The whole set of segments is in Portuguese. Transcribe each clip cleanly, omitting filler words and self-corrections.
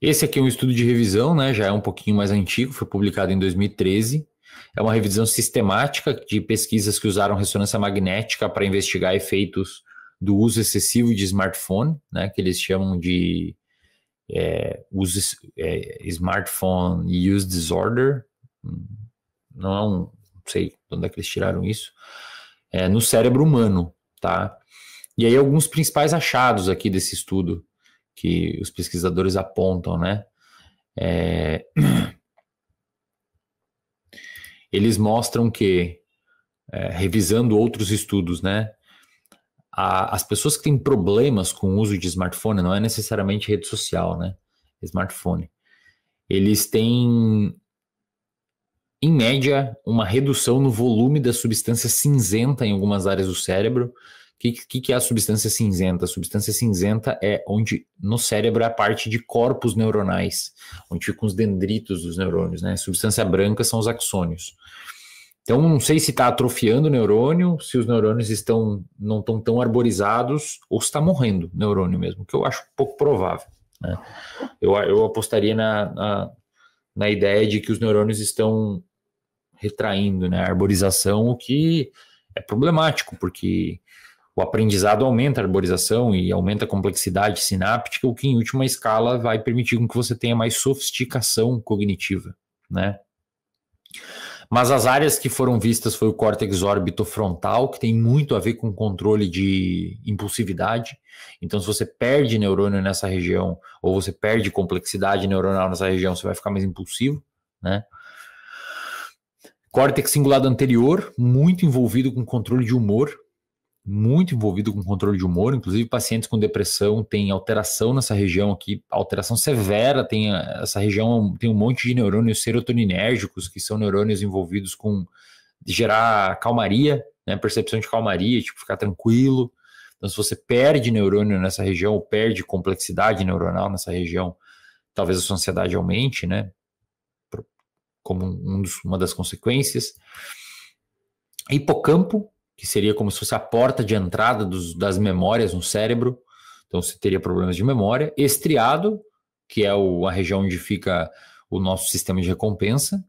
Esse aqui é um estudo de revisão, né? Já é um pouquinho mais antigo, foi publicado em 2013. É uma revisão sistemática de pesquisas que usaram ressonância magnética para investigar efeitos do uso excessivo de smartphone, né? Que eles chamam de smartphone use disorder. Não sei de onde é que eles tiraram isso. No cérebro humano, tá? E aí alguns principais achados aqui desse estudo que os pesquisadores apontam, né? Eles mostram que, revisando outros estudos, né? As pessoas que têm problemas com o uso de smartphone, não é necessariamente rede social, né? Smartphone. Eles têm, em média, uma redução no volume da substância cinzenta em algumas áreas do cérebro. O que é a substância cinzenta? A substância cinzenta é onde no cérebro é a parte de corpos neuronais, onde ficam os dendritos dos neurônios, né? A substância branca são os axônios. Então, não sei se está atrofiando o neurônio, se os neurônios não estão tão arborizados, ou se está morrendo o neurônio mesmo, que eu acho pouco provável, né? Eu apostaria na ideia de que os neurônios estão retraindo, né, a arborização, o que é problemático, porque o aprendizado aumenta a arborização e aumenta a complexidade sináptica, o que em última escala vai permitir que você tenha mais sofisticação cognitiva, né? Mas as áreas que foram vistas foi o córtex orbitofrontal, que tem muito a ver com controle de impulsividade. Então, se você perde neurônio nessa região, ou você perde complexidade neuronal nessa região, você vai ficar mais impulsivo, né? Córtex cingulado anterior, muito envolvido com controle de humor, inclusive pacientes com depressão têm alteração nessa região aqui, alteração severa, essa região tem um monte de neurônios serotoninérgicos, que são neurônios envolvidos com gerar calmaria, né, percepção de calmaria, tipo ficar tranquilo. Então, se você perde neurônio nessa região, ou perde complexidade neuronal nessa região, talvez a sua ansiedade aumente, né, como uma das consequências. Hipocampo, que seria como se fosse a porta de entrada das memórias no cérebro, então você teria problemas de memória. Estriado, que é a região onde fica o nosso sistema de recompensa,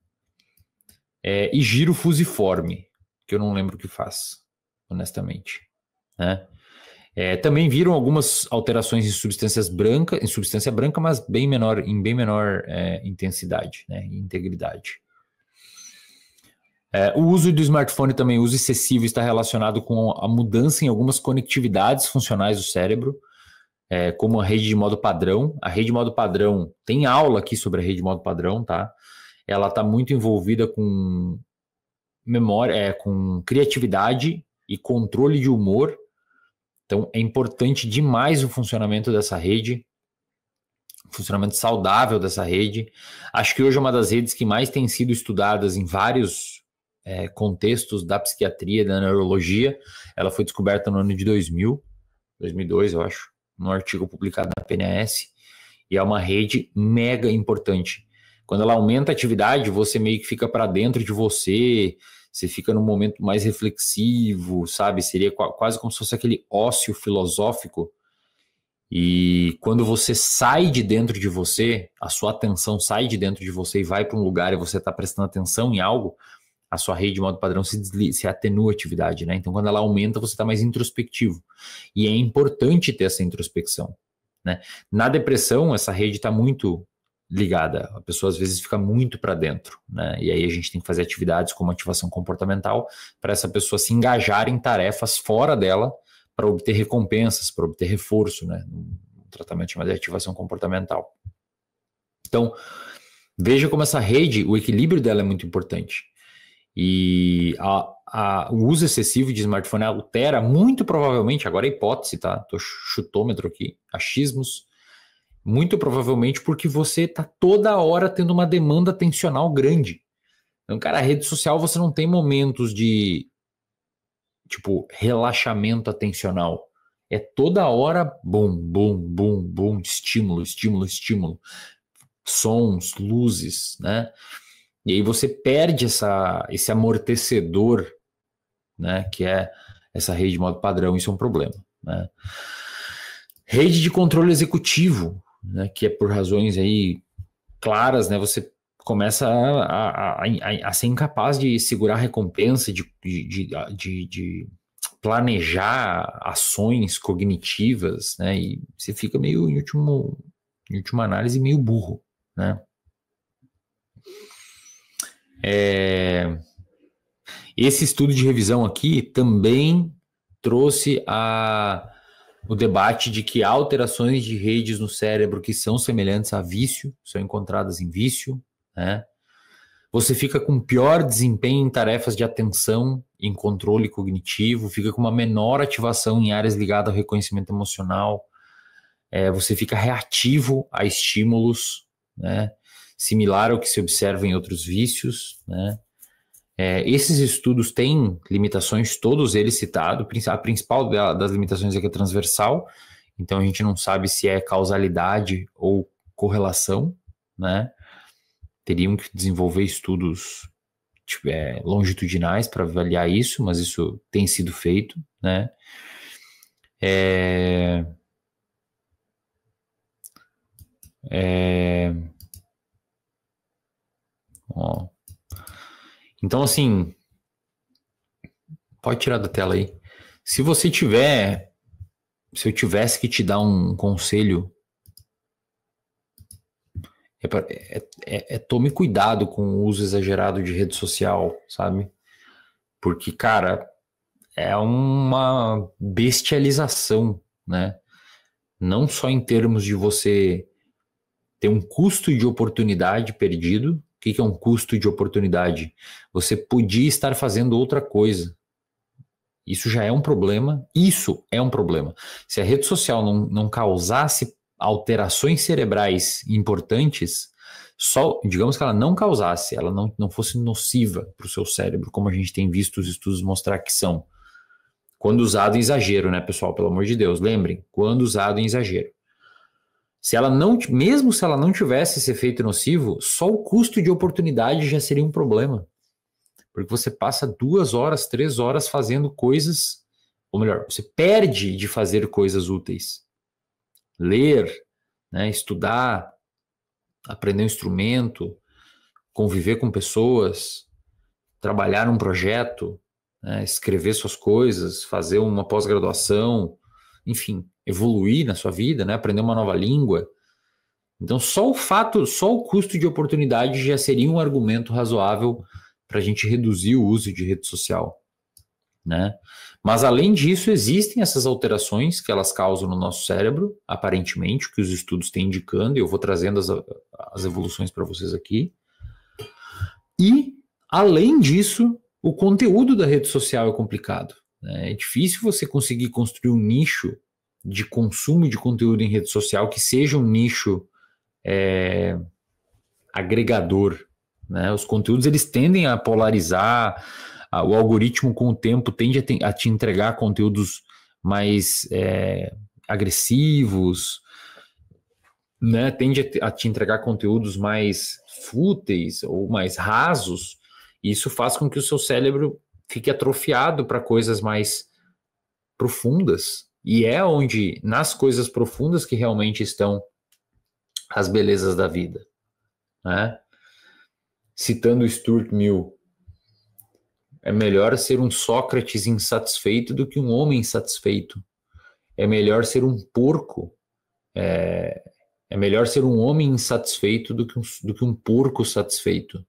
e giro fusiforme, que eu não lembro o que faz, honestamente, né? Também viram algumas alterações em substância branca, mas em bem menor intensidade, né, e integridade. O uso do smartphone também, o uso excessivo, está relacionado com a mudança em algumas conectividades funcionais do cérebro, como a rede de modo padrão. A rede de modo padrão, tem aula aqui sobre a rede de modo padrão, tá? Ela está muito envolvida com memória, com criatividade e controle de humor. Então, é importante demais o funcionamento dessa rede, o funcionamento saudável dessa rede. Acho que hoje é uma das redes que mais tem sido estudadas em vários contextos da psiquiatria, da neurologia. Ela foi descoberta no ano de 2002, eu acho, num artigo publicado na PNAS, e é uma rede mega importante. Quando ela aumenta a atividade, você meio que fica para dentro de você fica num momento mais reflexivo, sabe? Seria quase como se fosse aquele ócio filosófico. E quando você sai de dentro de você, a sua atenção sai de dentro de você e vai para um lugar e você está prestando atenção em algo, a sua rede de modo padrão se atenua a atividade, né? Então, quando ela aumenta, você está mais introspectivo. E é importante ter essa introspecção, né? Na depressão, essa rede está muito ligada. A pessoa, às vezes, fica muito para dentro, né? E aí a gente tem que fazer atividades como ativação comportamental para essa pessoa se engajar em tarefas fora dela para obter recompensas, para obter reforço, né? Um tratamento chamado de ativação comportamental. Então, veja como essa rede, o equilíbrio dela é muito importante. E o uso excessivo de smartphone altera muito provavelmente, agora é hipótese, tá? Tô chutômetro aqui, achismos, muito provavelmente porque você está toda hora tendo uma demanda atencional grande. Então, cara, a rede social você não tem momentos de, tipo, relaxamento atencional. É toda hora, bum, bum, bum, bum, estímulo, estímulo, estímulo. Sons, luzes, né? E aí você perde esse amortecedor, né, que é essa rede de modo padrão. Isso é um problema, né? Rede de controle executivo, né, que é por razões aí claras, né, você começa a ser incapaz de segurar a recompensa, de planejar ações cognitivas, né, e você fica meio, em última análise, meio burro, né. Esse estudo de revisão aqui também trouxe o debate de que há alterações de redes no cérebro que são semelhantes a vício, são encontradas em vício, né? Você fica com pior desempenho em tarefas de atenção, em controle cognitivo, fica com uma menor ativação em áreas ligadas ao reconhecimento emocional, você fica reativo a estímulos, né? Similar ao que se observa em outros vícios, né? Esses estudos têm limitações, todos eles citados. A principal das limitações é que é transversal, então a gente não sabe se é causalidade ou correlação, né? Teriam que desenvolver estudos longitudinais para avaliar isso, mas isso tem sido feito, né? Ó. Então, assim, pode tirar da tela aí. Se eu tivesse que te dar um conselho, tome cuidado com o uso exagerado de rede social, sabe? Porque, cara, é uma bestialização, né? Não só em termos de você ter um custo de oportunidade perdido. O que é um custo de oportunidade? Você podia estar fazendo outra coisa. Isso já é um problema. Isso é um problema. Se a rede social não causasse alterações cerebrais importantes, só, digamos que ela não causasse, ela não fosse nociva para o seu cérebro, como a gente tem visto os estudos mostrar que são. Quando usado em exagero, né, pessoal? Pelo amor de Deus, lembrem, quando usado em exagero. Mesmo se ela não tivesse esse efeito nocivo, só o custo de oportunidade já seria um problema. Porque você passa 2 horas, 3 horas fazendo coisas, ou melhor, você perde de fazer coisas úteis. Ler, né, estudar, aprender um instrumento, conviver com pessoas, trabalhar num projeto, né, escrever suas coisas, fazer uma pós-graduação, enfim, evoluir na sua vida, né, aprender uma nova língua. Então, só o custo de oportunidade já seria um argumento razoável para a gente reduzir o uso de rede social, né? Mas, além disso, existem essas alterações que elas causam no nosso cérebro, aparentemente, que os estudos têm indicando, e eu vou trazendo as evoluções para vocês aqui. E, além disso, o conteúdo da rede social é complicado, né? É difícil você conseguir construir um nicho de consumo de conteúdo em rede social que seja um nicho agregador, né? Os conteúdos eles tendem a polarizar, o algoritmo com o tempo tende a te entregar conteúdos mais agressivos, né? Tende a te entregar conteúdos mais fúteis ou mais rasos, e isso faz com que o seu cérebro fique atrofiado para coisas mais profundas, e é onde, nas coisas profundas, que realmente estão as belezas da vida, né? Citando Stuart Mill, é melhor ser um Sócrates insatisfeito do que um homem insatisfeito. É melhor ser um porco, é melhor ser um homem insatisfeito do que um porco satisfeito.